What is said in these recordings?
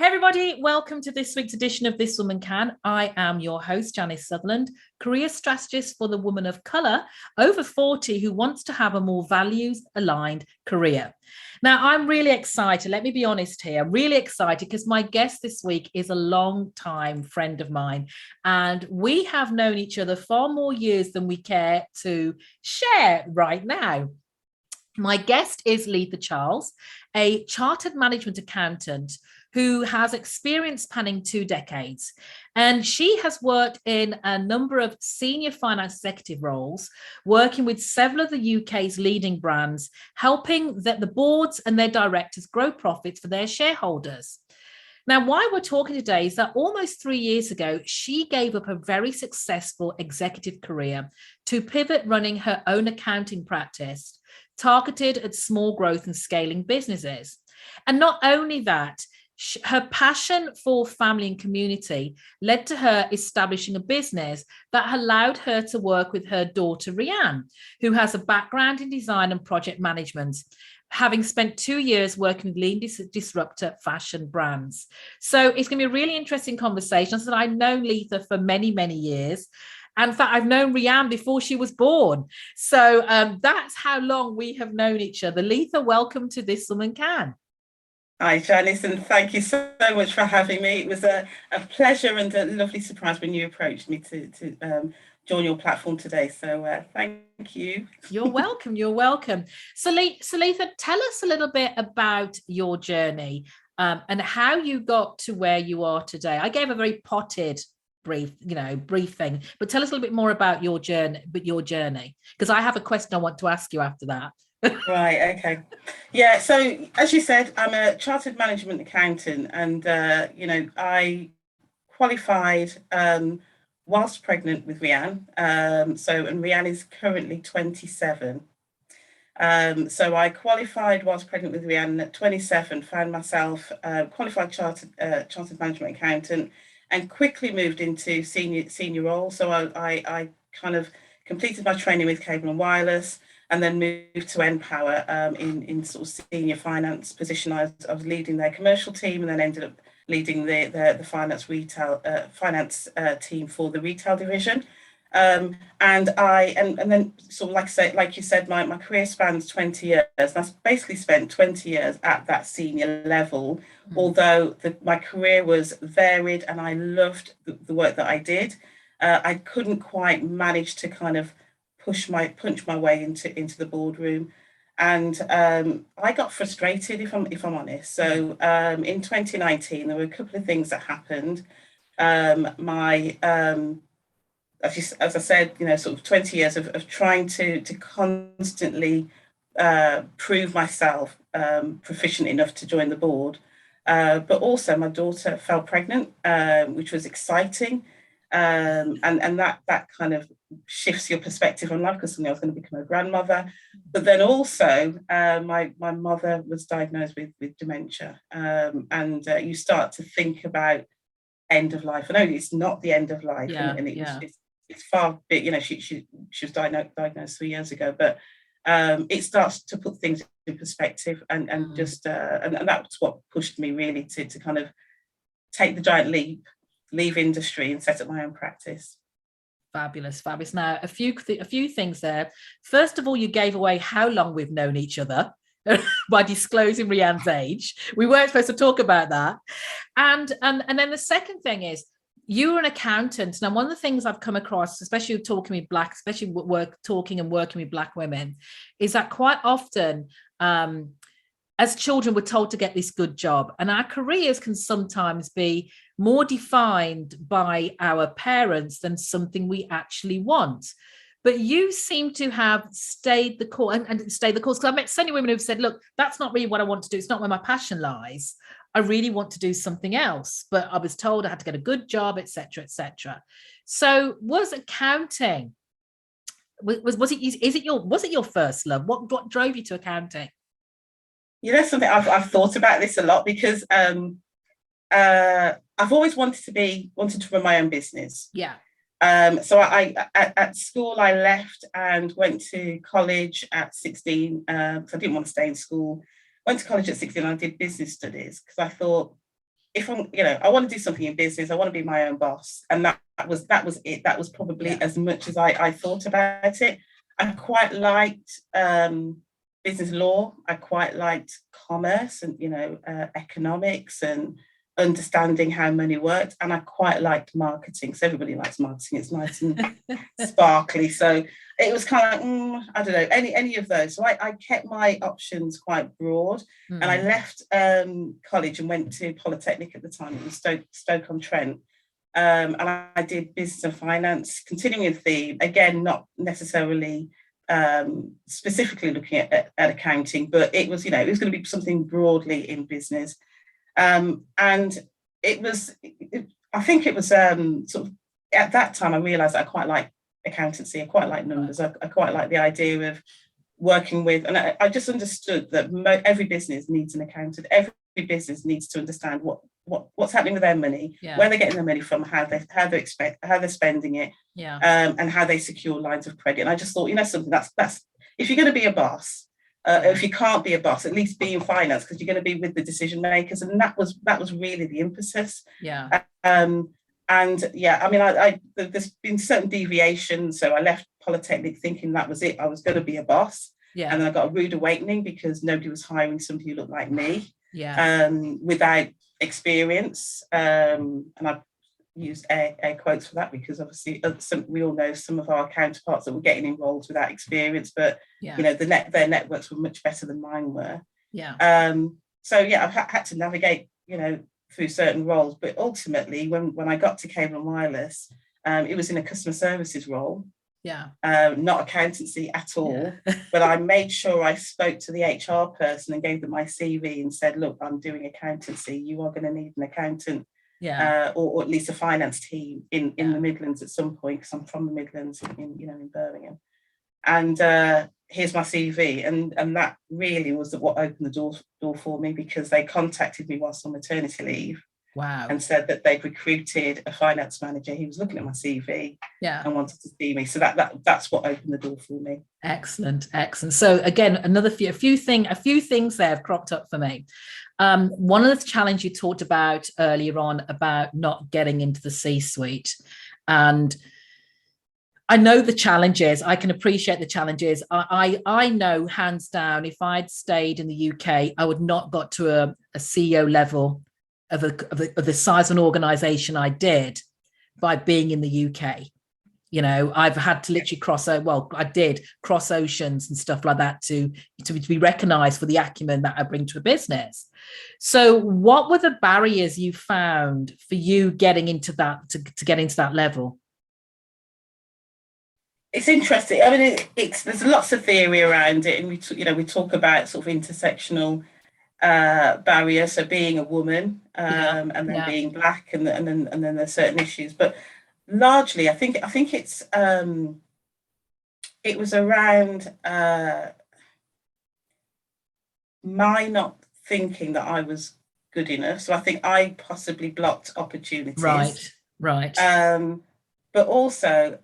everybody, welcome to this week's edition of This Woman Can. I am your host, Janice Sutherland, career strategist for the woman of colour over 40 who wants to have a more values-aligned career. Now, I'm really excited. Let me be honest here. I'm really excited because my guest this week is a long-time friend of mine, and we have known each other far more years than we care to share right now. My guest is Letha Charles, a chartered management accountant who has experience spanning 2 decades. And she has worked in a number of senior finance executive roles, working with several of the UK's leading brands, helping the boards and their directors grow profits for their shareholders. Now, why we're talking today is that almost 3 years ago, she gave up a very successful executive career to pivot running her own accounting practice, targeted at small growth and scaling businesses. And not only that, her passion for family and community led to her establishing a business that allowed her to work with her daughter, Rianne, who has a background in design and project management, having spent 2 years working with lean disruptor fashion brands. So it's going to be a really interesting conversation. As I said, I've known Letha for many, many years. And in fact, I've known Rianne before she was born. So that's how long we have known each other. Letha, welcome to This Woman Can. Hi, Janice, and thank you so much for having me. It was a pleasure and a lovely surprise when you approached me to join your platform today. So thank you. You're welcome. You're welcome. So Letha, tell us a little bit about your journey and how you got to where you are today. I gave a very potted brief thing, but tell us a little bit more about your journey, because I have a question I want to ask you after that. Right, okay. Yeah, so as you said, I'm a chartered management accountant, and I qualified whilst pregnant with Rianne. And Rianne is currently 27. So I qualified whilst pregnant with Rianne at 27, found myself qualified chartered management accountant, and quickly moved into senior role. So I kind of completed my training with Cable and Wireless, and then moved to Npower in sort of senior finance position. I was leading their commercial team, and then ended up leading the finance team for the retail division. And then sort of like you said, my career spans 20 years. And I've basically spent 20 years at that senior level, although my career was varied and I loved the work that I did. I couldn't quite manage to kind of punch my way into the boardroom, and I got frustrated, if I'm honest. So in 2019, there were a couple of things that happened. As I said, sort of 20 years of trying to constantly prove myself proficient enough to join the board, but also my daughter fell pregnant, which was exciting. And that kind of shifts your perspective on life, because suddenly I was going to become a grandmother. But then also my mother was diagnosed with dementia, and you start to think about end of life. I know it's not the end of life, and it's far bit. She was diagnosed 3 years ago, but it starts to put things in perspective, and that's what pushed me really to kind of take the giant leap, leave industry, and set up my own practice. Fabulous. Now, a few things there. First of all, you gave away how long we've known each other by disclosing Rianne's age. We weren't supposed to talk about that. And then the second thing is, you were an accountant. Now, one of the things I've come across, especially talking with working with Black women, is that quite often, as children, we're told to get this good job, and our careers can sometimes be more defined by our parents than something we actually want. But you seem to have stayed the course and stayed the course. Because I met so many women who've said, look, that's not really what I want to do. It's not where my passion lies. I really want to do something else. But I was told I had to get a good job, etc., etc. So was accounting, was it your first love? What drove you to accounting? Something I've thought about this a lot, because I've always wanted to run my own business. Yeah. So I at school, I left and went to college at 16. So I didn't want to stay in school. Went to college at 16 and I did business studies, because I thought if I'm, I want to do something in business, I want to be my own boss. And that was it. That was probably as much as I thought about it. I quite liked business law. I quite liked commerce and, economics and understanding how money worked. And I quite liked marketing. So everybody likes marketing. It's nice and sparkly. So it was kind of like, I don't know, any of those. So I kept my options quite broad. And I left college and went to Polytechnic at the time. It was Stoke-on-Trent. And I did business and finance, continuing the theme, again, not necessarily specifically looking at accounting, but it was, it was going to be something broadly in business. And it was, I think it was sort of, at that time, I realised I quite like accountancy. I quite like numbers. I quite like the idea of working with, and I just understood that every business needs an accountant. Every business needs to understand what's happening with their money, where they're getting their money from, how they're spending it, and how they secure lines of credit. And I just thought, something that's if you're going to be a boss, if you can't be a boss, at least be in finance, because you're going to be with the decision makers. And that was really the impetus. And there's been certain deviations. So I left Polytechnic thinking that was it. I was going to be a boss. And then I got a rude awakening because nobody was hiring somebody who looked like me, without experience. And I've used air quotes for that because obviously we all know some of our counterparts that were getting enrolled without experience, but their networks were much better than mine were. So I've had to navigate, through certain roles, but ultimately when I got to Cable and Wireless, it was in a customer services role. Not accountancy at all. But I made sure I spoke to the HR person and gave them my CV and said, look, I'm doing accountancy. You are going to need an accountant, or at least a finance team in the Midlands at some point, because I'm from the Midlands in Birmingham. And here's my CV. And that really was what opened the door for me, because they contacted me whilst on maternity leave. And said that they'd recruited a finance manager. He was looking at my CV and wanted to see me. So that's what opened the door for me. Excellent. So again, a few things there have cropped up for me. One of the challenges you talked about earlier on about not getting into the C-suite, and I know the challenges. I can appreciate the challenges. I know hands down, if I'd stayed in the UK, I would not got to a CEO level of the size of an organization I did by being in the UK. I've had to literally I did cross oceans and stuff like that to be recognized for the acumen that I bring to a business. So what were the barriers you found for you getting into that, to get into that level? It's interesting. I mean, there's lots of theory around it, and we talk about sort of intersectional barrier, so being a woman, and then being black, and then there's certain issues, but largely I think it's it was around my not thinking that I was good enough. So I think I possibly blocked opportunities, right but also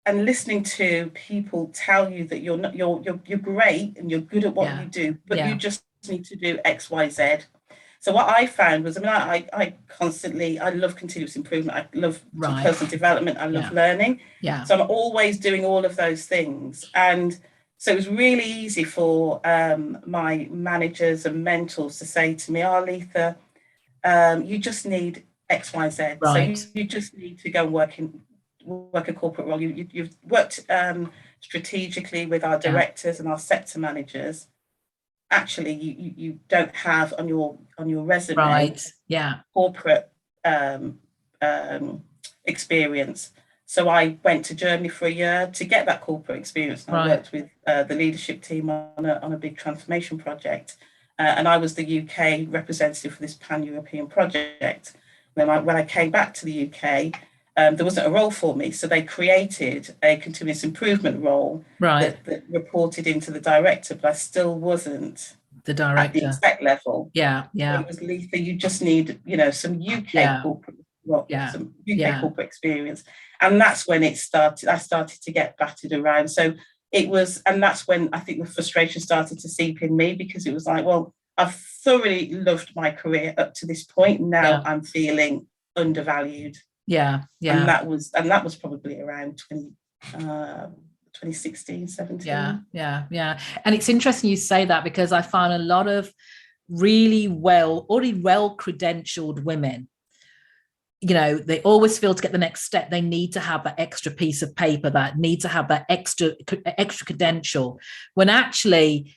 and listening to people tell you that you're great and you're good at what you do, but you just need to do X, Y, Z. So what I found was, I constantly, I love continuous improvement. I love personal development. I love learning. So I'm always doing all of those things. And so it was really easy for my managers and mentors to say to me, Letha, you just need X, Y, Z. So you just need to go and work a corporate role. You've worked strategically with our directors and our sector managers. Actually, you don't have on your resume corporate experience. So I went to Germany for a year to get that corporate experience. And I worked with the leadership team on a big transformation project, and I was the UK representative for this pan-European project. When I came back to the UK, there wasn't a role for me, so they created a continuous improvement role that reported into the director, but I still wasn't the director at the exec level. So it was, Letha, you just need some UK corporate some UK corporate experience, and that's when I started to get battered around. So it was, and that's when I think the frustration started to seep in me, because it was like, well, I've thoroughly loved my career up to this point. Now I'm feeling undervalued. Yeah. And that was probably around 2016, 17. Yeah. And it's interesting you say that, because I find a lot of already well credentialed women, they always feel to get the next step, they need to have that extra piece of paper, that need to have that extra credential, when actually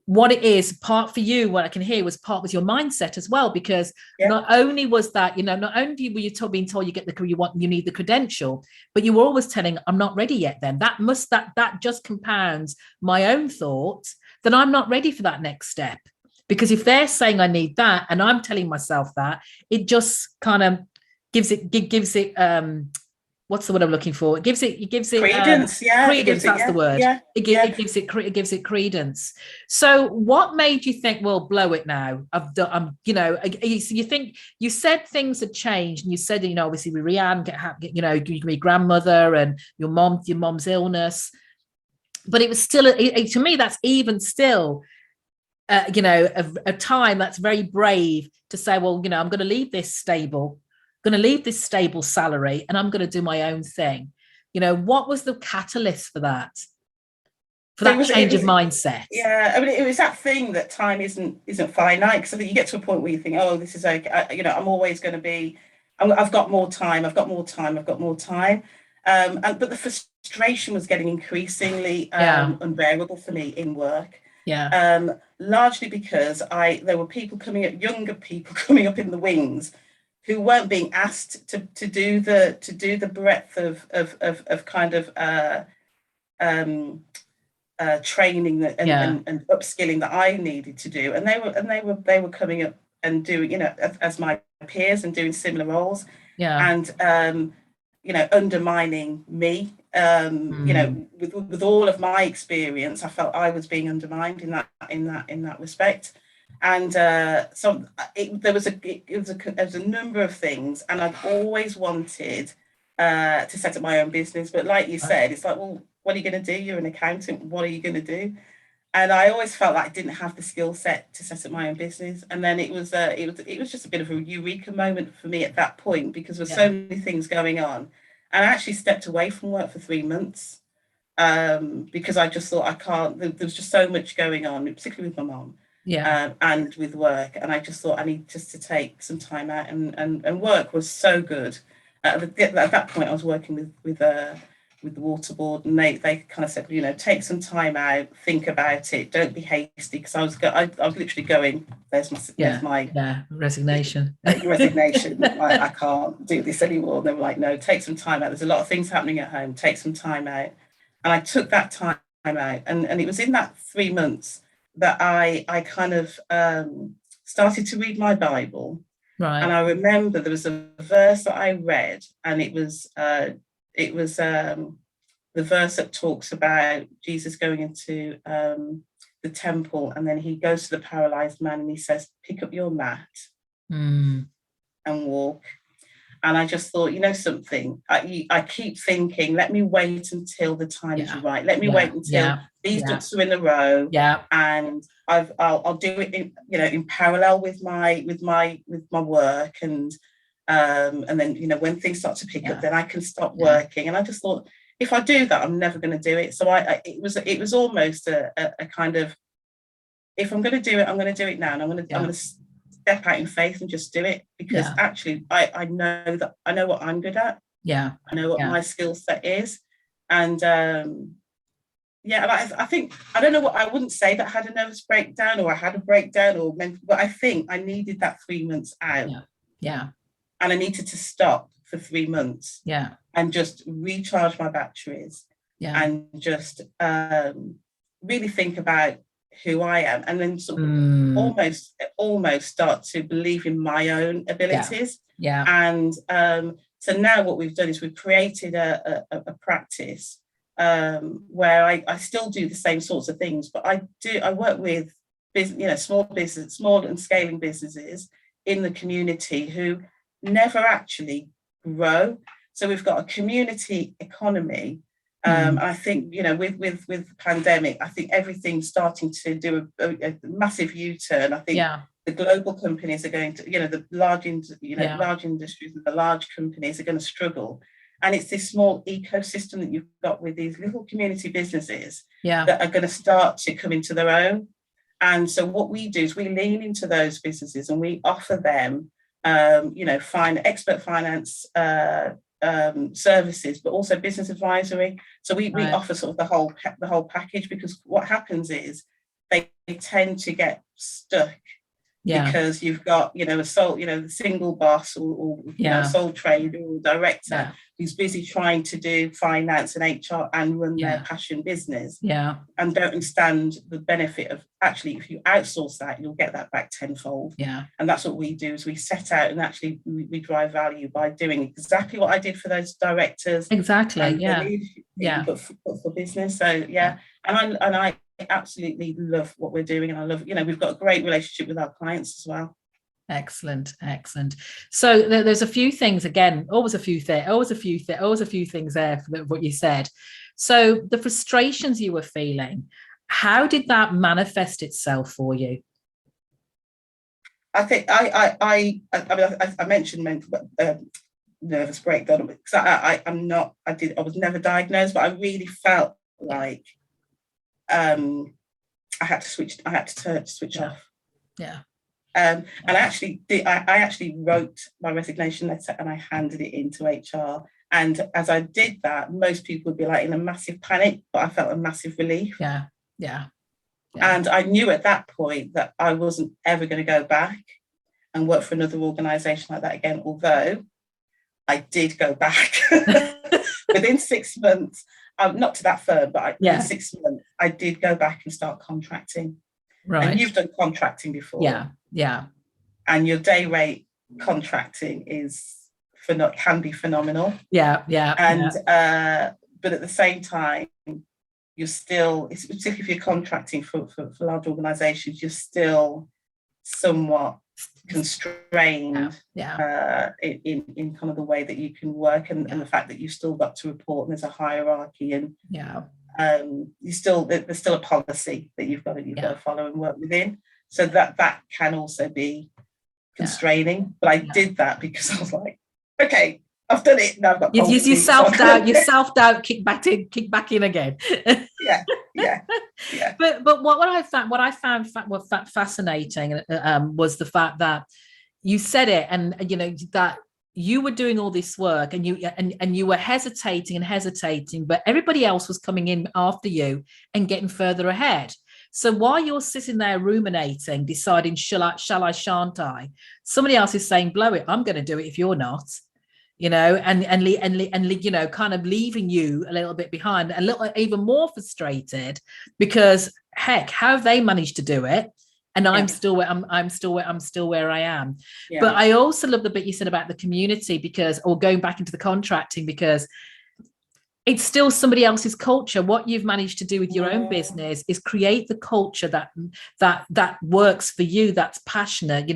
what it is, part for you, what I can hear was your mindset as well, because not only was that, not only were you being told you get you need the credential, but you were always telling, I'm not ready yet. Then that just compounds my own thoughts that I'm not ready for that next step. Because if they're saying I need that, and I'm telling myself that, it just kind of gives it what's the word I'm looking for? It gives it credence. Credence. That's the word. It gives it credence. So, what made you think, well, blow it now? So you think, you said things had changed, and you said, obviously with Rianne, you can be grandmother, and your mom's illness, but it was still to me that's even still. A time that's very brave to say, well, I'm going to leave this stable salary, and I'm going to do my own thing. What was the catalyst for that? For that change of mindset? Yeah, I mean, it was that thing that time isn't finite. Because you get to a point where you think, oh, this is okay. I'm always going to be. I've got more time. But the frustration was getting increasingly unbearable for me in work. Yeah. Largely because there were younger people coming up in the wings, who weren't being asked to do the breadth of kind of training and upskilling that I needed to do, and they were coming up and doing, as my peers, and doing similar roles, and undermining me. With all of my experience, I felt I was being undermined in that respect. And so there was a number of things, and I've always wanted to set up my own business. But like you said, it's like, well, what are you going to do? You're an accountant. What are you going to do? And I always felt like I didn't have the skill set to set up my own business. And then it was just a bit of a eureka moment for me at that point, because there were so many things going on. And I actually stepped away from work for 3 months because I just thought, I can't. There was just so much going on, particularly with my mom. And with work, and I just thought I need just to take some time out, and work was so good. At that point, I was working with the water board, and they kind of said, take some time out, think about it, don't be hasty, because I was literally going, there's my resignation. I can't do this anymore. And they were like, no, take some time out. There's a lot of things happening at home. Take some time out, and I took that time out, and it was in that 3 months that I kind of started to read my Bible. Right. And I remember there was a verse that I read, and it was the verse that talks about Jesus going into the temple, and then he goes to the paralyzed man and he says, pick up your mat and walk. And I just thought, something, I keep thinking, let me wait until the time is right. Let me wait until these ducks are in a row. And I'll do it in parallel with my work, and then when things start to pick up, then I can stop working. And I just thought, if I do that, I'm never going to do it. So it was almost a kind of, if I'm going to do it, I'm going to do it now, and I'm going to step out in faith and just do it, because actually I know what I'm good at. I know what my skill set is. And I think, I don't know what, I wouldn't say that I had a nervous breakdown, or I had a breakdown, but I think I needed that 3 months out. And I needed to stop for 3 months. And just recharge my batteries. And just really think about who I am, and then sort of almost start to believe in my own abilities. And so now what we've done is we've created a practice where I still do the same sorts of things, but I work with small and scaling businesses in the community who never actually grow. So we've got a community economy. I think, with the pandemic, I think everything's starting to do a massive U-turn. I think the global companies are going to, the large, Yeah. large industries and the large companies are going to struggle. And it's this small ecosystem that you've got with these little community businesses that are going to start to come into their own. And so what we do is we lean into those businesses and we offer them, expert finance services, but also business advisory. So we offer sort of the whole package, because what happens is they tend to get stuck because you've got, a sole, the single boss or a sole trader or director who's busy trying to do finance and HR and run their passion business and don't understand the benefit of actually, if you outsource that, you'll get that back tenfold. And that's what we do, is we set out and actually we drive value by doing exactly what I did for those directors. Exactly. But for business. So and I absolutely love what we're doing, and I love, we've got a great relationship with our clients as well. Excellent. So there's a few things, again, always a few things there for what you said. So the frustrations you were feeling, how did that manifest itself for you? I think I mentioned nervous breakdown, because I was never diagnosed, but I really felt like I had to switch off. And I actually wrote my resignation letter and I handed it into HR. And as I did that, most people would be like in a massive panic, but I felt a massive relief. And I knew at that point that I wasn't ever going to go back and work for another organisation like that again, although I did go back within 6 months. Not to that firm, but in 6 months, I did go back and start contracting. Right. And you've done contracting before. Yeah. And your day rate contracting can be phenomenal. And but at the same time, you're still, particularly if you're contracting for large organisations, you're still somewhat constrained in kind of the way that you can work, and the fact that you've still got to report, and there's a hierarchy, and there's still a policy that you've got to follow and work within. So that can also be constraining. But I did that because I was like, okay, I've done it. Now I've got policy. You self-doubt, kick back in again. Yeah. But what I found fascinating was the fact that you said it, and that you were doing all this work, and you were hesitating, but everybody else was coming in after you and getting further ahead. So while you're sitting there ruminating, deciding shall I, shan't I, somebody else is saying, blow it, I'm going to do it if you're not. And kind of leaving you a little bit behind, a little even more frustrated, because heck, how have they managed to do it? And I'm still where I am. But I also love the bit you said about the community, or going back into the contracting, because it's still somebody else's culture. What you've managed to do with your own business is create the culture that works for you, that's passionate.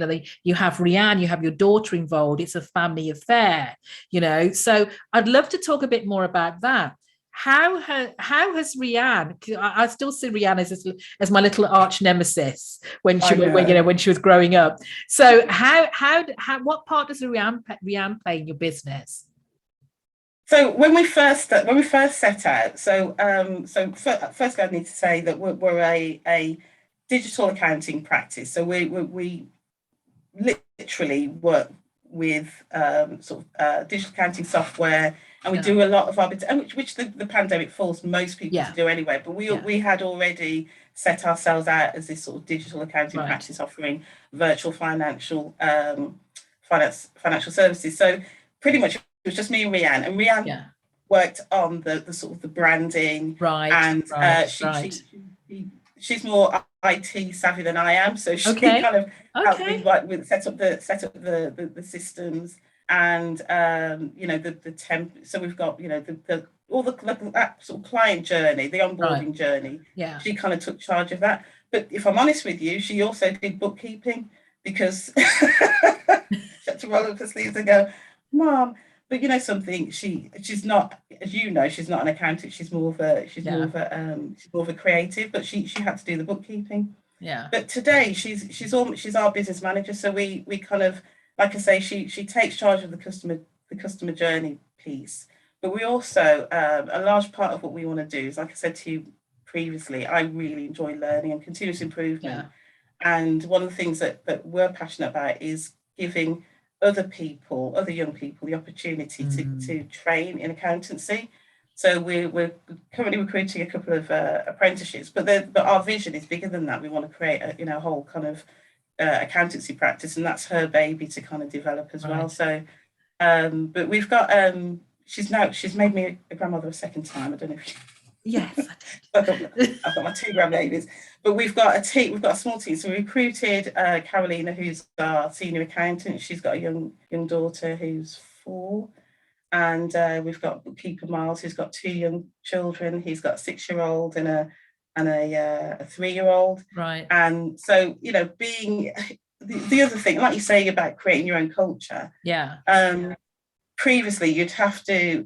You have Rianne, you have your daughter involved. It's a family affair, So I'd love to talk a bit more about that. How has Rianne? I still see Rianne as my little arch nemesis when she was growing up. So what part does Rianne play in your business? So when we first set out, firstly, I need to say that we're a digital accounting practice. So we literally work with digital accounting software, and we do a lot of which the pandemic forced most people to do anyway. But we had already set ourselves out as this sort of digital accounting practice, offering virtual financial services. So pretty much, it was just me and Rianne, worked on the sort of the branding, she's more IT savvy than I am, so she kind of helped me with set up the systems, and the temp. So we've got all the sort of client journey, the onboarding journey. She kind of took charge of that. But if I'm honest with you, she also did bookkeeping, because she had to roll up her sleeves and go, Mom. But something, she's not, as she's not an accountant. She's more of a creative. But she had to do the bookkeeping. Yeah. But today she's our business manager. So we kind of, like I say, she takes charge of the customer journey piece. But we also, a large part of what we want to do is, like I said to you previously, I really enjoy learning and continuous improvement. Yeah. And one of the things that we're passionate about is giving other people, other young people, the opportunity to train in accountancy. So we're currently recruiting a couple of apprenticeships, but our vision is bigger than that. We want to create a whole kind of accountancy practice, and that's her baby to kind of develop as well. So, but we've got she's made me a grandmother a second time. I don't know if Yes. I've got my 2 grandbabies, but we've got a team. We've got a small team. So we recruited Carolina, who's our senior accountant. She's got a young daughter who's 4, and we've got bookkeeper Miles, who's got 2 young children. He's got a 6-year-old and a 3-year-old. Right. And so, being the other thing, like you say about creating your own culture. Yeah. Previously, you'd have to,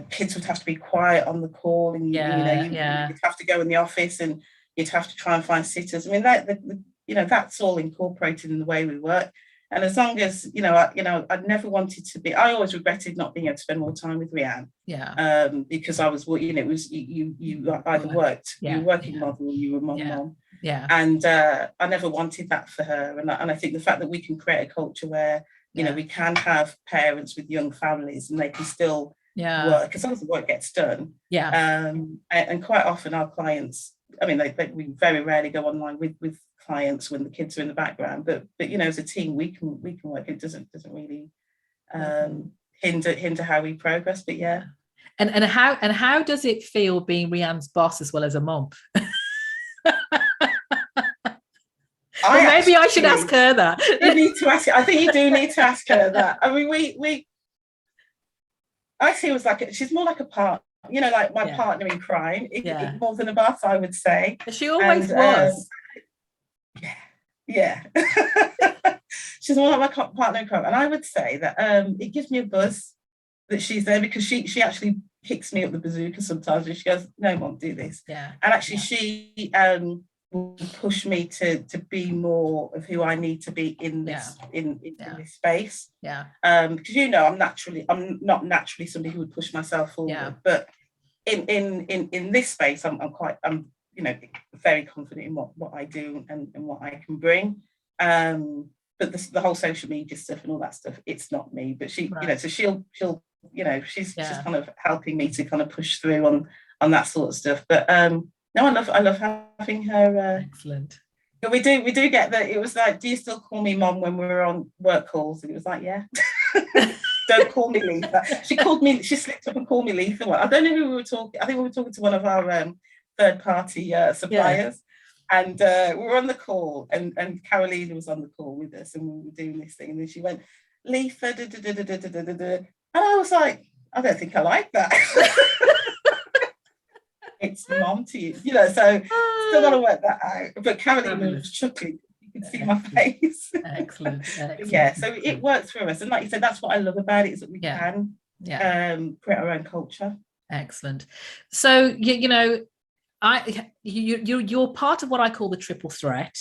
kids would have to be quiet on the call, and you'd have to go in the office, and you'd have to try and find sitters. I mean, that's all incorporated in the way we work. And as long as I never wanted to be. I always regretted not being able to spend more time with Rianne. Yeah. Because I was, it was you either worked, you were working mother, or you were mom. Yeah. And I never wanted that for her. And I think the fact that we can create a culture where we can have parents with young families, and they can still work as long as the work gets done. Yeah. And quite often our clients, I mean, we very rarely go online with clients when the kids are in the background, but as a team we can work. It doesn't really hinder how we progress. But yeah. And how does it feel being Rianne's boss as well as a mom? Maybe I should ask her that. You need to ask. I think you do need to ask her that. I mean, I see her as she's more like a partner, like my partner in crime, more than a boss, I would say. She always was. Yeah. She's more like my partner in crime. And I would say that it gives me a buzz that she's there, because she actually kicks me up the bazooka sometimes, and she goes, "No, Mom, do this." Yeah. And actually she will push me to be more of who I need to be in this in this space. Yeah. Because I'm not naturally somebody who would push myself forward, but in this space I'm very confident in what I do and what I can bring. But the whole social media stuff and all that stuff, it's not me. But she, so she'll she's kind of helping me to kind of push through on that sort of stuff. But no, I love having her. Excellent. But we do get that. It was like, "Do you still call me Mom when we were on work calls?" And it was like, "Yeah." Don't call me Letha. She slipped up and called me Letha. I don't know who we were talking. I think we were talking to one of our third-party suppliers. And we were on the call, and Carolina was on the call with us, and we were doing this thing, and then she went, "Letha, da, da, da, da, da, da, da, da." And I was like, "I don't think I like that." It's Mom to you, so still got to work that out. But Carolina was chuckling. You can see my face. Excellent. So it works for us, and like you said, that's what I love about it, is that we can create our own culture. Excellent. So you're part of what I call the triple threat.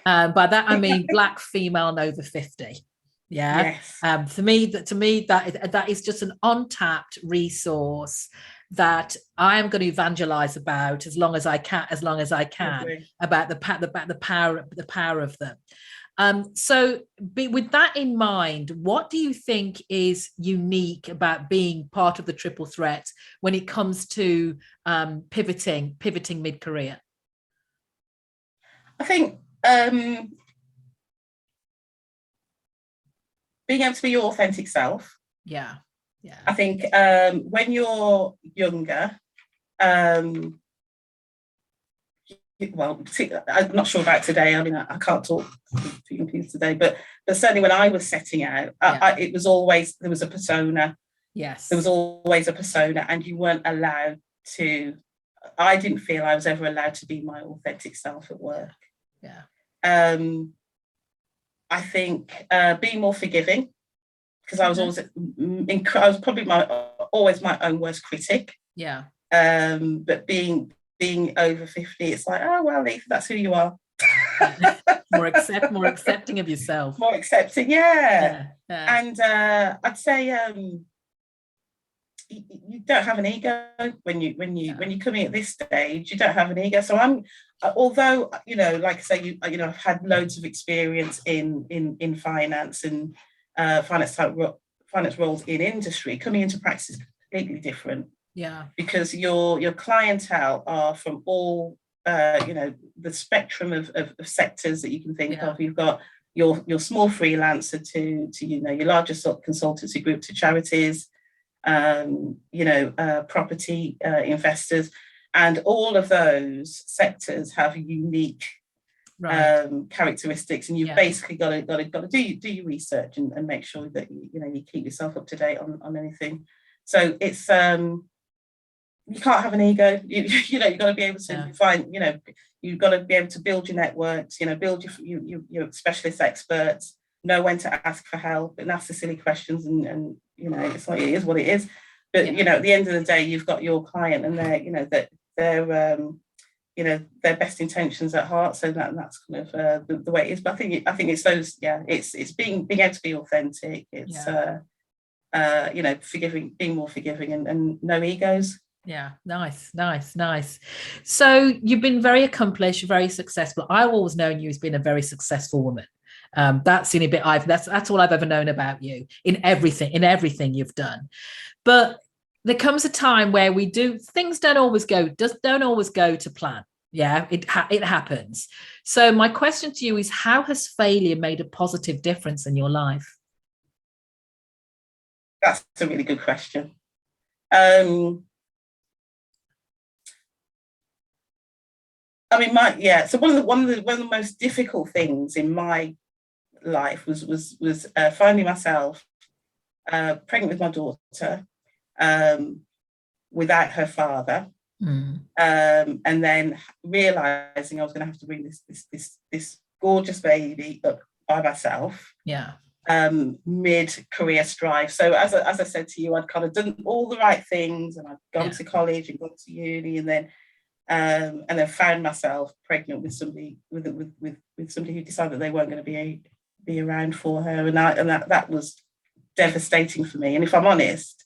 By that I mean Black, female, and over 50. Yeah. Yes. To me, that is just an untapped resource that I am going to evangelize about as long as I can, about the power of them. So with that in mind, what do you think is unique about being part of the triple threat when it comes to pivoting mid-career? I think being able to be your authentic self. Yeah. I think when you're younger, I'm not sure about today. I mean, I can't talk to young people today, but certainly when I was setting out, it was always, there was a persona. Yes. There was always a persona, and you weren't allowed to. I didn't feel I was ever allowed to be my authentic self at work. Yeah. I think being more forgiving, because I was always probably always my own worst critic. Yeah. But being being over 50, it's like, oh well, Letha, that's who you are. Yeah. more accepting of yourself. More accepting, yeah. Yeah. And I'd say you don't have an ego when you come in at this stage. You don't have an ego. So I'm, although like I say, I've had loads of experience in finance and finance roles in industry. Coming into practice is completely different. Yeah. Because your clientele are from all the spectrum of sectors that you can think of. You've got your small freelancer to your larger consultancy group, to charities, property investors, and all of those sectors have unique characteristics, and you've basically got to do your research and make sure that you keep yourself up to date on anything. So it's you can't have an ego. You've got to be able to find, you've got to be able to build your networks, build your specialist experts, know when to ask for help and ask the silly questions, and it's like, it is what it is. But at the end of the day, you've got your client, and their best intentions at heart. So that's kind of the way it is. But I think it's those, it's being able to be authentic. It's forgiving, being more forgiving, and no egos. Yeah, nice. So you've been very accomplished, very successful. I've always known you as being a very successful woman. That's the only bit that's all I've ever known about you in everything you've done. But there comes a time where things don't always go to plan. Yeah, it happens. So my question to you is, how has failure made a positive difference in your life? That's a really good question. So one of the most difficult things in my life was finding myself pregnant with my daughter without her father, and then realizing I was going to have to bring this gorgeous baby up by myself. Yeah. Mid-career strife. So as I said to you, I'd kind of done all the right things, and I'd gone to college and gone to uni, and then found myself pregnant with somebody with somebody who decided that they weren't going to be around for her, and that was devastating for me. And if I'm honest,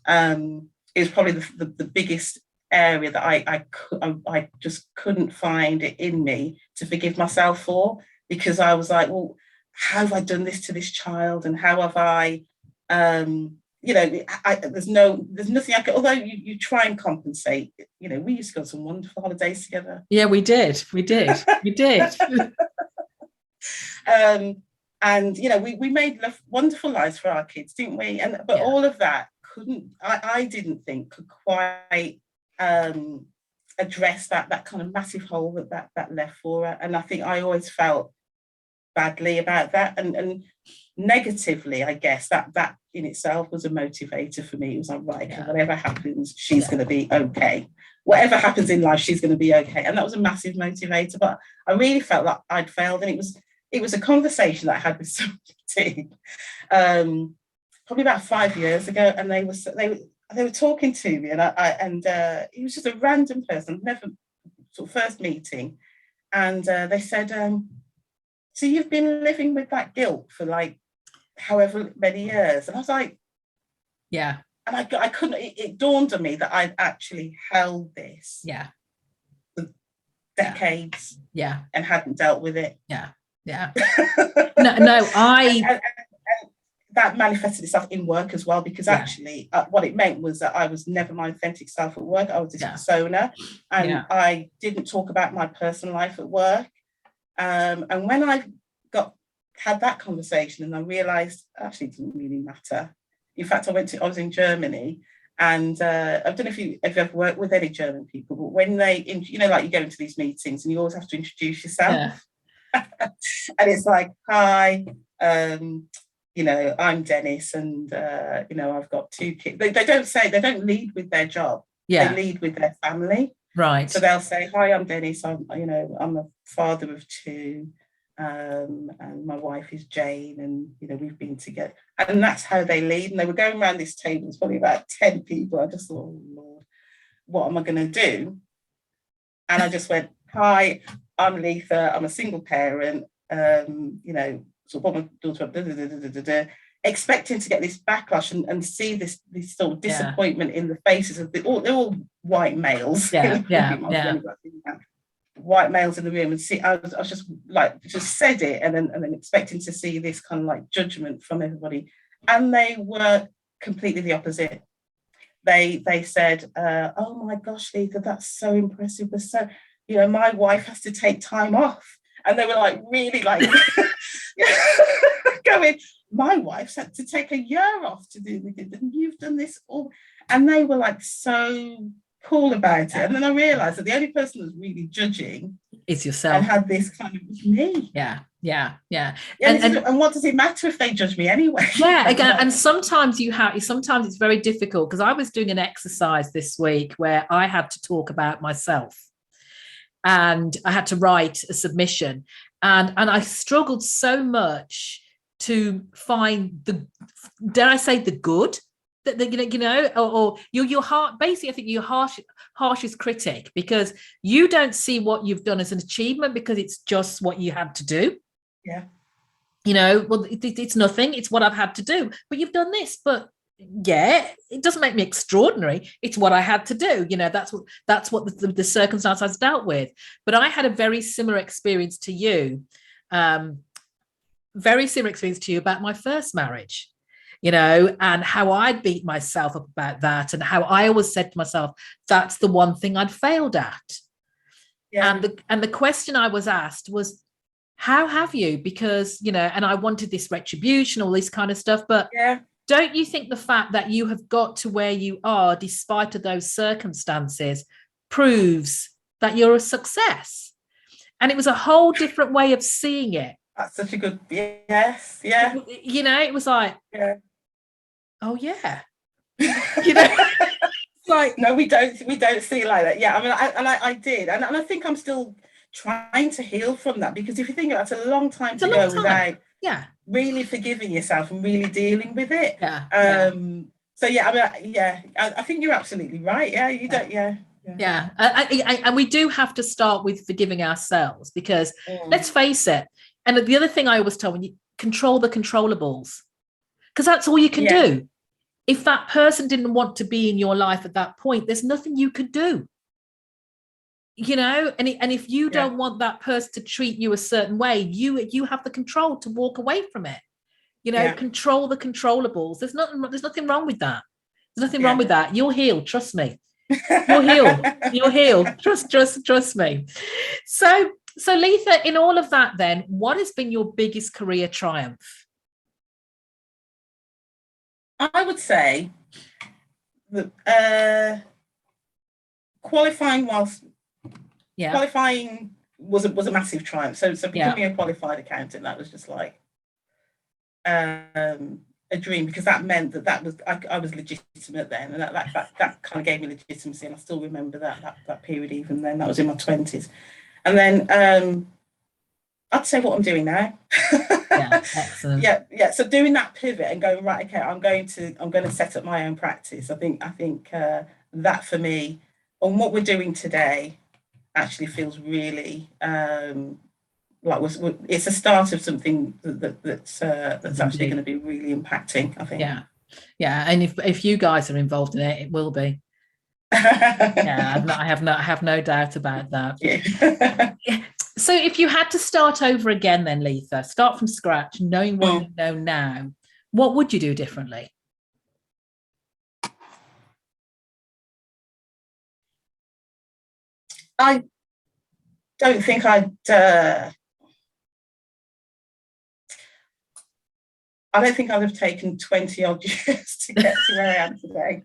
it was probably the biggest area that I just couldn't find it in me to forgive myself for, because I was like, well, how have I done this to this child, and how have I there's nothing I could, although you try and compensate. We used to go on some wonderful holidays together. Yeah, we did. And we made wonderful lives for our kids, didn't we? But all of that I didn't think could quite address that kind of massive hole that left for her. And I think I always felt badly about that, and negatively, I guess that in itself was a motivator for me. It was like, right, whatever happens, she's going to be okay. Whatever happens in life, she's going to be okay. And that was a massive motivator. But I really felt like I'd failed, and it was a conversation that I had with somebody probably about 5 years ago, and they were talking to me, and it was just a random person, never sort of first meeting, and they said, so you've been living with that guilt for like however many years? And I was like, yeah. And I couldn't, it dawned on me that I'd actually held this for decades, and hadn't dealt with it. No, and that manifested itself in work as well, because actually what it meant was that I was never my authentic self at work. I was this persona, and I didn't talk about my personal life at work. And when I had that conversation, and I realised actually it didn't really matter. In fact, I was in Germany, and I don't know if you've ever worked with any German people, but when they, like you go into these meetings and you always have to introduce yourself, and it's like, hi, I'm Dennis, and I've got 2 kids. They don't lead with their job. They lead with their family. Right. So they'll say, hi, I'm Dennis. I'm a father of 2, and my wife is Jane, and we've been together. And that's how they lead. And they were going around this table. It's probably about 10 people. I just thought, oh Lord, what am I going to do? And I just went, hi, I'm Letha. I'm a single parent. You know, so what my daughter, expecting to get this backlash and see this sort of disappointment in the faces of they're all white males. White males in the room, and see, I was just like, just said it, and then expecting to see this kind of like judgment from everybody, and they were completely the opposite. They said, oh my gosh, Letha, that's so impressive. We're so, you know, my wife has to take time off. And they were like, really like going, my wife's had to take a year off to do it, and you've done this all. And they were like so cool about it. And then I realized that the only person that's really judging is yourself. And had this kind of me. And what does it matter if they judge me anyway? Again, and sometimes it's very difficult, because I was doing an exercise this week where I had to talk about myself, and I had to write a submission, and I struggled so much to find the, dare I say, the good that or your heart. Basically, I think your harshest critic, because you don't see what you've done as an achievement because it's just what you had to do. Yeah. You know, well, it's nothing. It's what I've had to do. But you've done this. But yeah, it doesn't make me extraordinary. It's what I had to do. You know, that's what the circumstance I've dealt with. But I had a very similar experience to you, about my first marriage. You know, and how I'd beat myself up about that, and how I always said to myself, that's the one thing I'd failed at. Yeah. And the question I was asked was, how have you? Because, you know, and I wanted this retribution, all this kind of stuff. But don't you think the fact that you have got to where you are, despite of those circumstances, proves that you're a success? And it was a whole different way of seeing it. That's such a good, yes, yeah. You know, it was like, oh yeah. You know, like, no, we don't see it like that. Yeah, I mean, I did, and I think I'm still trying to heal from that, because if you think that's a long time to go without really forgiving yourself and really dealing with it. So I mean, I think you're absolutely right. Yeah, you don't. And we do have to start with forgiving ourselves, because let's face it. And the other thing I always tell, when you control the controllables, because that's all you can do. If that person didn't want to be in your life at that point, there's nothing you could do. You know, and if you don't want that person to treat you a certain way, you have the control to walk away from it. You know, control the controllables. There's nothing wrong with that. There's nothing wrong with that. You'll heal. Trust me. You'll heal. You'll heal. Trust me. So Letha, in all of that, then, what has been your biggest career triumph? I would say that qualifying was a massive triumph. So becoming a qualified accountant, that was just like a dream, because that meant that was I was legitimate then, and that kind of gave me legitimacy. And I still remember that period. Even then, that was in my 20s. And then I'd say what I'm doing now. Excellent. So doing that pivot and going, right, okay, I'm going to set up my own practice. I think that for me, and what we're doing today, actually feels really like it's a start of something that's actually going to be really impacting, I think. And if you guys are involved in it, it will be. I have no doubt about that. So if you had to start over again, then, Letha, start from scratch, knowing what you know now, what would you do differently? I don't think I don't think I'd have taken 20 odd years to get to where I am today.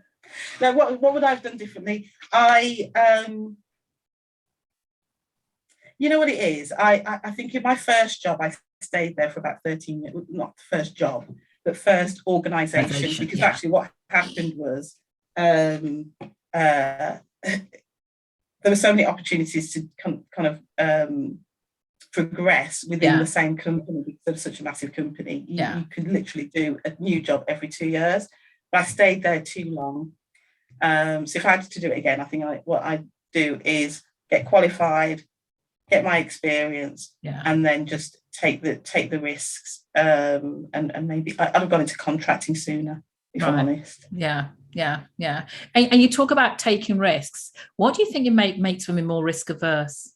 Now, what would I have done differently? You know what it is? I think in my first job, I stayed there for about 13 years. Not the first job, but first organisation, because actually what happened was there were so many opportunities to kind of progress within the same company, because of such a massive company. You could literally do a new job every 2 years. But I stayed there too long. So if I had to do it again, I think what I'd do is get qualified, get my experience, Yeah. and then just take the risks. And maybe I'd have gone into contracting sooner, if I'm honest. Yeah. And you talk about taking risks. What do you think makes women more risk averse?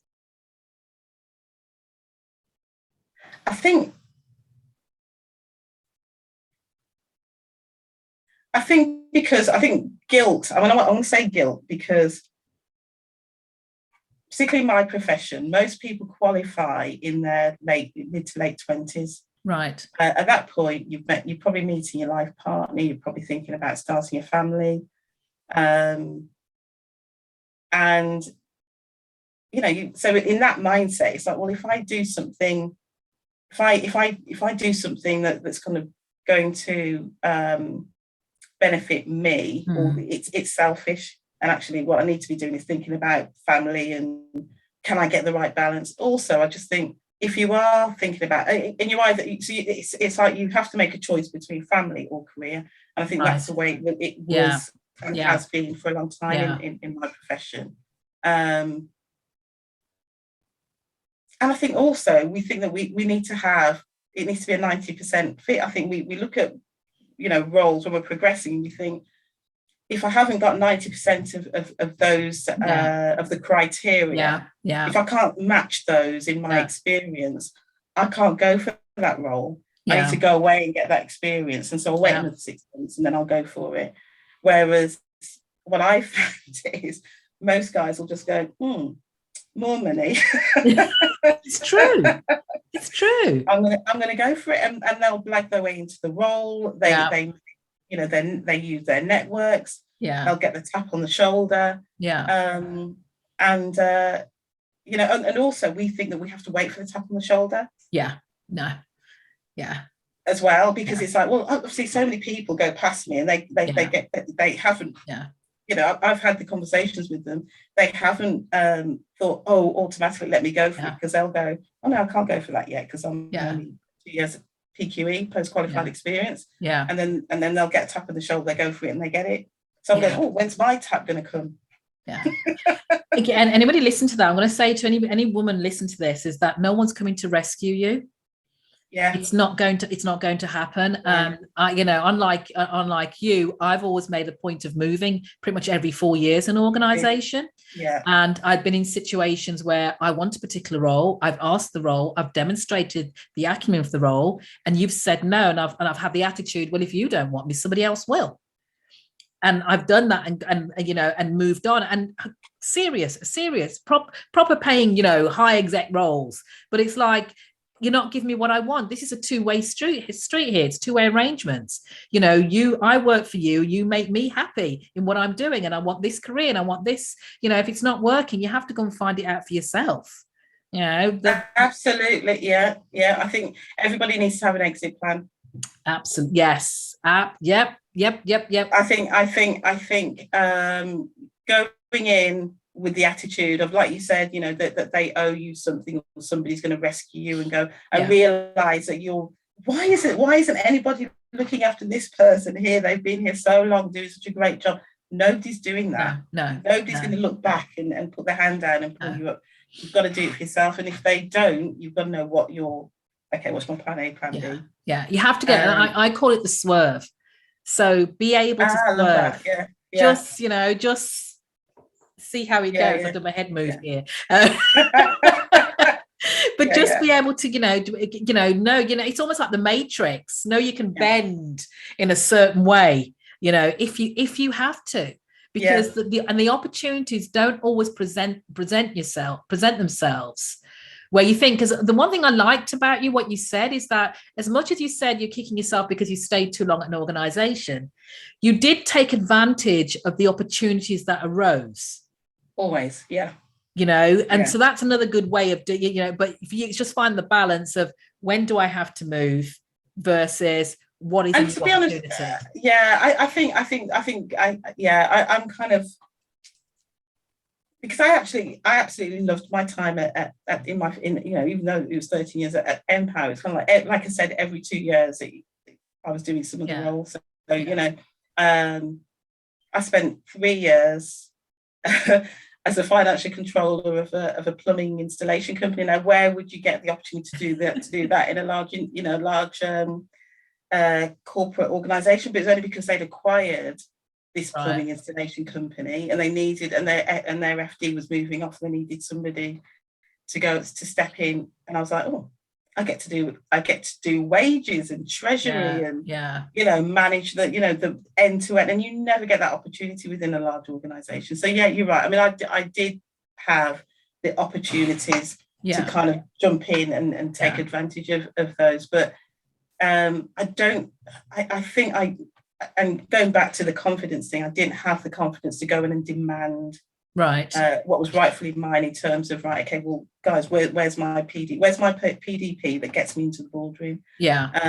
I think because guilt. I want to say guilt because, particularly my profession, most people qualify in their mid to late 20s. Right. At that point, you're probably meeting your life partner. You're probably thinking about starting a family, and so in that mindset, it's like, well, if I do something, if I do something that's kind of going to benefit me, or it's selfish, and actually what I need to be doing is thinking about family and can I get the right balance. Also, I just think if you are thinking about, and you either, so it's like you have to make a choice between family or career, and I think that's the way it was and has been for a long time in my profession. And I think also we think that we need to have, it needs to be a 90% fit. I think we look at, roles when we're progressing, we think, if I haven't got 90% of those of the criteria, if I can't match those in my experience, I can't go for that role. I need to go away and get that experience. And so I'll wait another 6 months and then I'll go for it. Whereas what I found is most guys will just go, more money. It's true. It's true. I'm gonna go for it, and they'll black their way into the role. They then they use their networks. They'll get the tap on the shoulder. And also we think that we have to wait for the tap on the shoulder. As well, because it's like, well, obviously so many people go past me and they haven't. I've had the conversations with them. They haven't thought, automatically let me go for it, because they'll go, oh no, I can't go for that yet because I'm only 2 years PQE, post-qualified experience. And then they'll get a tap on the shoulder, they go for it and they get it. So I'm going, when's my tap going to come? Again, anybody listen to that? I'm going to say to any woman listen to this, is that no one's coming to rescue you. It's not going to happen. Unlike you, I've always made a point of moving pretty much every 4 years in an organization. And I've been in situations where I want a particular role, I've asked the role, I've demonstrated the acumen of the role, and you've said no, and I've had the attitude, well, if you don't want me, somebody else will. And I've done that and moved on, and serious proper paying, high exec roles. But it's like, you're not giving me what I want. This is a two-way street here. It's two-way arrangements. I work for you, you make me happy in what I'm doing, and I want this career and I want this. If it's not working, you have to go and find it out for yourself. Absolutely. Yeah. I think everybody needs to have an exit plan. Absolutely. Yes. Yep. I think going in with the attitude of, like you said, that they owe you something, or somebody's going to rescue you, and go and realize that why isn't anybody looking after this person here? They've been here so long, doing such a great job. Nobody's doing that. Nobody's going to look back and put their hand down and pull you up. You've got to do it for yourself. And if they don't, you've got to know what's my plan A, plan B. You have to get, I call it the swerve. So be able to swerve. Just see how it goes. I've done my head move here. But just be able to, it's almost like the Matrix. You can bend in a certain way, if you have to, because the opportunities don't always present themselves where you think. Because the one thing I liked about you, what you said, is that as much as you said you're kicking yourself because you stayed too long at an organization, you did take advantage of the opportunities that arose. Always. So that's another good way of doing, but if you just find the balance of when do I have to move versus what is, and to be honest, I'm kind of, because I absolutely loved my time even though it was 13 years at Empower. It's kind of like I said, every 2 years I was doing some other roles. So I spent 3 years as a financial controller of a plumbing installation company. Now, where would you get the opportunity to do that in a large, corporate organisation? But it's only because they'd acquired this plumbing installation company, and they needed, and their FD was moving off. They needed somebody to step in, and I was like, oh, I get to do wages and treasury and manage the end to end, and you never get that opportunity within a large organisation. So yeah, you're right. I mean, I did have the opportunities to kind of jump in and take advantage of those, but I think and going back to the confidence thing, I didn't have the confidence to go in and demand what was rightfully mine in terms of, right, okay, well, guys, where's my PDP that gets me into the boardroom? So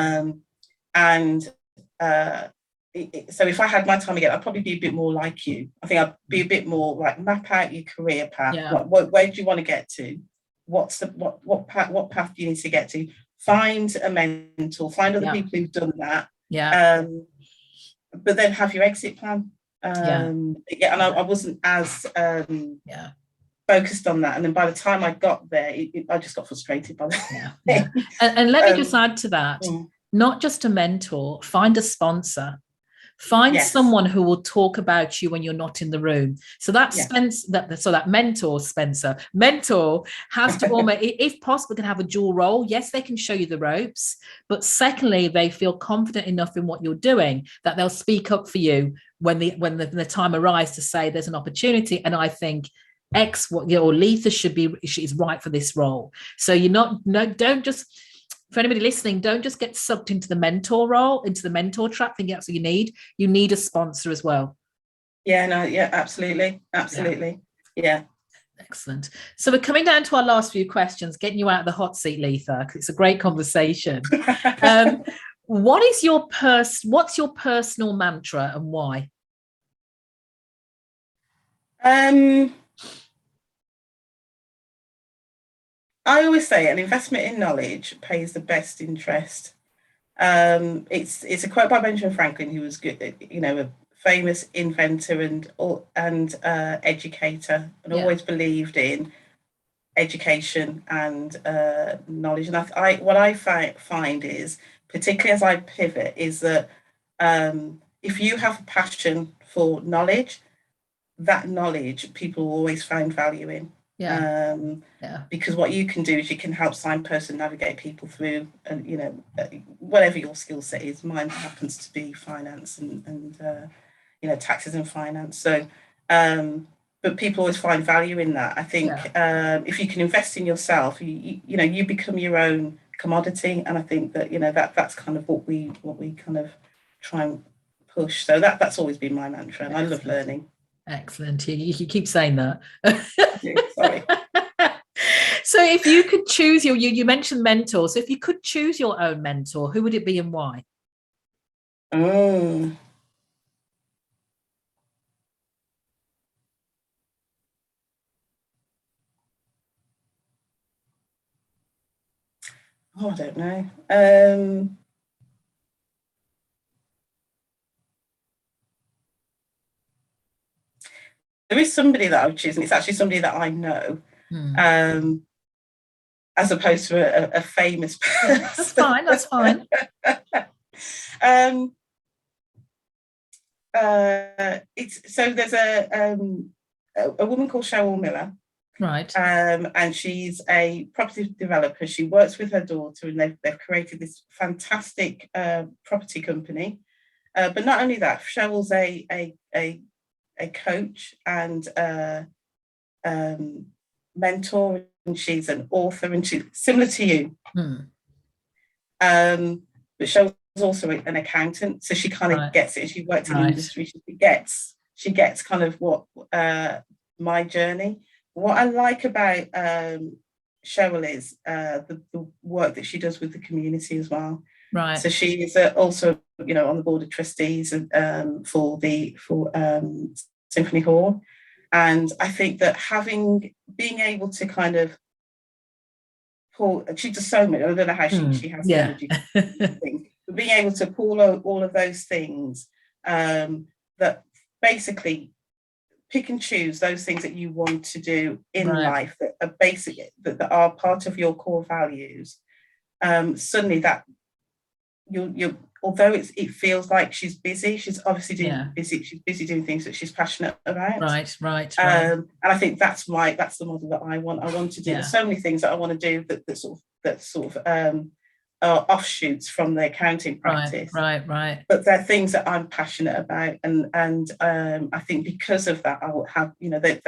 if I had my time again, I'd probably be a bit more like you. I think I'd be a bit more like, map out your career path. Where do you want to get to? What path do you need to get to? Find a mentor, find other people who've done that. But then have your exit plan. And I wasn't as focused on that. And then by the time I got there, I just got frustrated by that. And let me just add to that. Not just a mentor, find a sponsor. Find someone who will talk about you when you're not in the room. So that mentor has to almost, if possible, can have a dual role. Yes, they can show you the ropes, but secondly, they feel confident enough in what you're doing that they'll speak up for you when the time arrives to say there's an opportunity. And I think Letha is right for this role. So don't just. For anybody listening, don't just get sucked into the mentor role, into the mentor trap, thinking that's what you need. You need a sponsor as well. Absolutely. Yeah. Excellent. So we're coming down to our last few questions, getting you out of the hot seat, Letha, because it's a great conversation. What's your personal mantra and why? I always say an investment in knowledge pays the best interest. It's a quote by Benjamin Franklin, who was good, a famous inventor and educator, and always believed in education and knowledge. And what I find is, particularly as I pivot, is that if you have a passion for knowledge, that knowledge people always find value in. Because what you can do is you can help signpost and navigate people through, and whatever your skill set is. Mine happens to be finance and taxes and finance. So, but people always find value in that. I think if you can invest in yourself, you become your own commodity, and I think that that's kind of what we kind of try and push. So that's always been my mantra, and I love learning. Excellent. You keep saying that. Sorry. So if you could choose you mentioned mentors. So if you could choose your own mentor, who would it be and why? I don't know. There is somebody that I would choose, and it's actually somebody that I know, as opposed to a famous person. That's fine. There's a woman called Cheryl, right? And she's a property developer. She works with her daughter, and they've created this fantastic property company. But not only that, Cheryl's a coach and mentor, and she's an author, and she's similar to you. But Cheryl's also an accountant, so she kind of gets it. She worked in industry. She gets kind of what my journey. What I like about Cheryl is the work that she does with the community as well. Right. So she is also, on the board of trustees for Symphony Hall, and I think that being able to kind of pull, she does so much. I don't know how she has the energy to think, but being able to pull all of those things that basically pick and choose those things that you want to do in life that are basic, that are part of your core values, suddenly that you're although it feels like she's busy, she's obviously she's busy doing things that she's passionate about. Right. And I think that's the model that I want to do. There's so many things that I want to do that sort of are offshoots from the accounting practice. Right. But they're things that I'm passionate about, and I think because of that, I will have, they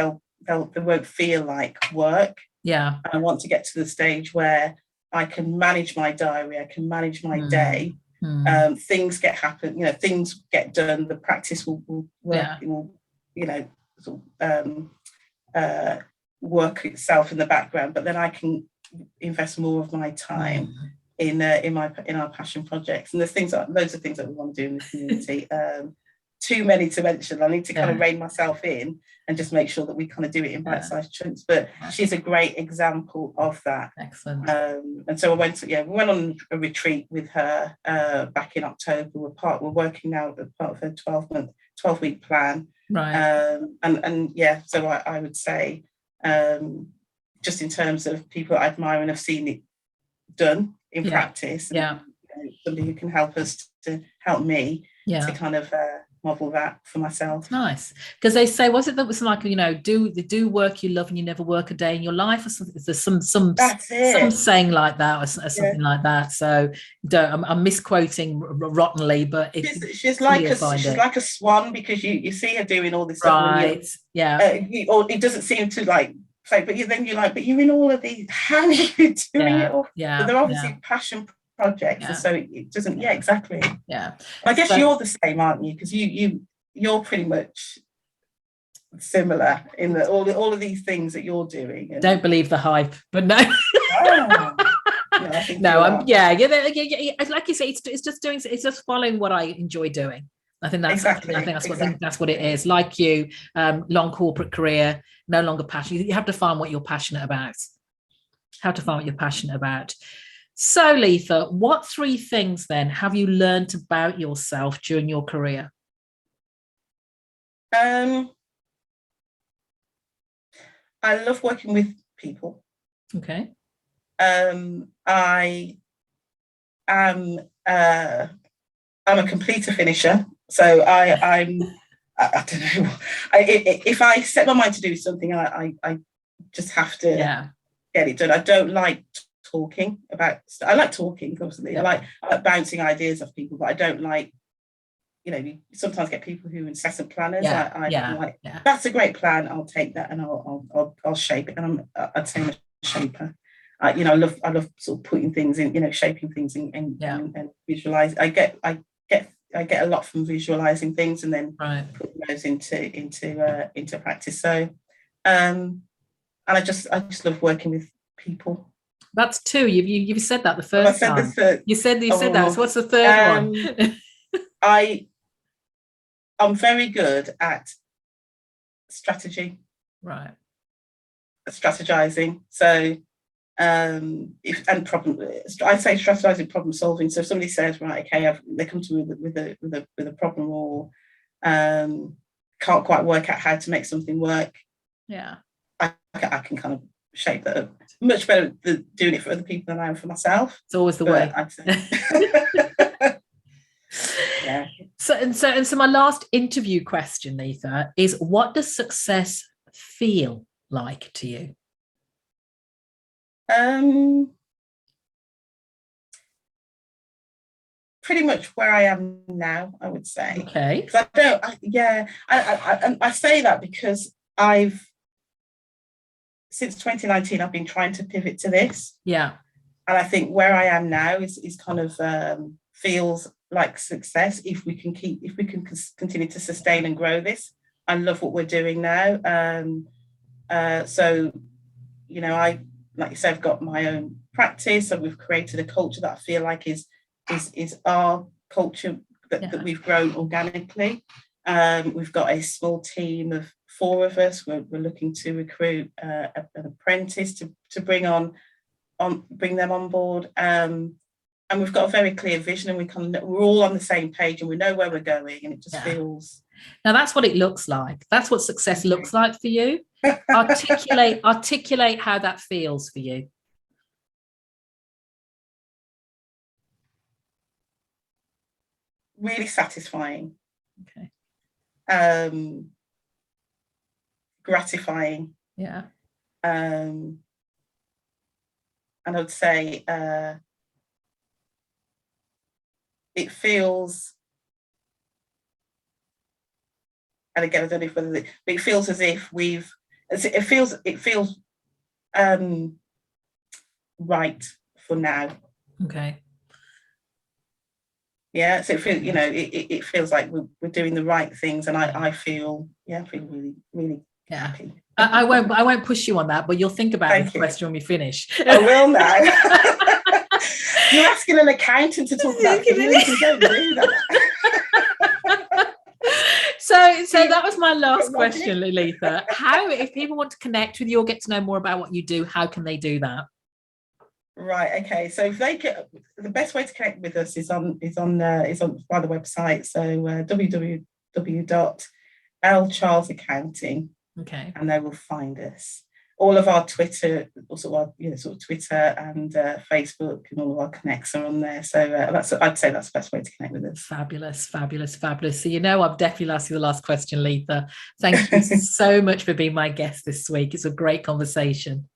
won't feel like work. Yeah. And I want to get to the stage where I can manage my diary, I can manage my day. Things things get done. The practice will work. It will, work itself in the background. But then I can invest more of my time in our passion projects. And there's loads of things that we want to do in the community. Too many to mention. I need to kind of rein myself in and just make sure that we kind of do it in bite-sized chunks. But she's a great example of that. Excellent. And so we went on a retreat with her back in October. We're working now as part of her 12-week plan. Right. So I would say, just in terms of people I admire and have seen it done in practice. And, somebody who can help help me to kind of model that for myself. Nice, because they say, was it that was like, do work you love and you never work a day in your life, or something? There's some saying like that, or something like that. So I'm misquoting rottenly, but she's like a swan, because you see her doing all this stuff, right? Or it doesn't seem to like say, but you're like, but you're in all of these. How are you doing it all? But they're obviously passion projects, and so it doesn't. Exactly. I guess you're the same, aren't you? Because you're pretty much similar in that all of these things that you're doing. Don't believe the hype, but no. Like you say, it's just following what I enjoy doing. I think that's that's what it is. Like you, long corporate career, no longer passionate. You have to find what you're passionate about. So, Letha, what 3 things then have you learned about yourself during your career? I love working with people. Okay. I am I'm a completer finisher, so I don't know. If I set my mind to do something, I just have to get it done. I don't like talking about. I like talking, obviously. I like bouncing ideas off people, but I don't like. You sometimes get people who are incessant planners. That's a great plan. I'll take that and I'll shape it. And I'd say I'm a shaper. I love sort of putting things in. Shaping things and visualize. I get a lot from visualizing things and then putting those into practice. So, and I just love working with people. That's 2. You've said that the first time. You said that. So what's the third one? I'm very good at strategy. Right. Strategizing. So I say strategizing, problem solving. So if somebody says, right, okay, they come to me with a problem, or can't quite work out how to make something work. Yeah. I can kind of shape that up. Much better than doing it for other people than I am for myself. It's always the way. I'd say. Yeah. So my last interview question, Letha, is what does success feel like to you? Pretty much where I am now, I would say. Okay. I say that because since 2019, I've been trying to pivot to this. Yeah. And I think where I am now is kind of feels like success if we can continue to sustain and grow this. I love what we're doing now. So, I, like you said, I've got my own practice, and we've created a culture that I feel like is our culture that we've grown organically. We've got a small team of 4 of us. We're looking to recruit an apprentice to bring them on board. And we've got a very clear vision, and we're all on the same page, and we know where we're going, and it just feels Now that's what it looks like. That's what success looks like for you. Articulate how that feels for you. Really satisfying. Okay. Gratifying. Yeah. And I would say it feels, and again, I don't know if whether but it feels as if it feels right for now. Okay. Yeah, so it feels, it feels like we're doing the right things, and I feel really, really happy. I won't push you on that, but you'll think about this question when we finish. I will now. You're asking an accountant to talk about feelings. You don't do that. So that was my last question, Letha. How, if people want to connect with you or get to know more about what you do, how can they do that? Right. Okay. So if they get, the best way to connect with us is on by the website. So www.lcharlesaccounting. Okay. And they will find us. All of our Twitter, also our sort of Twitter and Facebook, and all of our connects are on there. So I'd say that's the best way to connect with us. Fabulous, fabulous, fabulous. So I've definitely asked you the last question, Letha. Thank you so much for being my guest this week. It's a great conversation.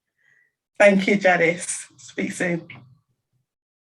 Thank you, Janice. Speak soon.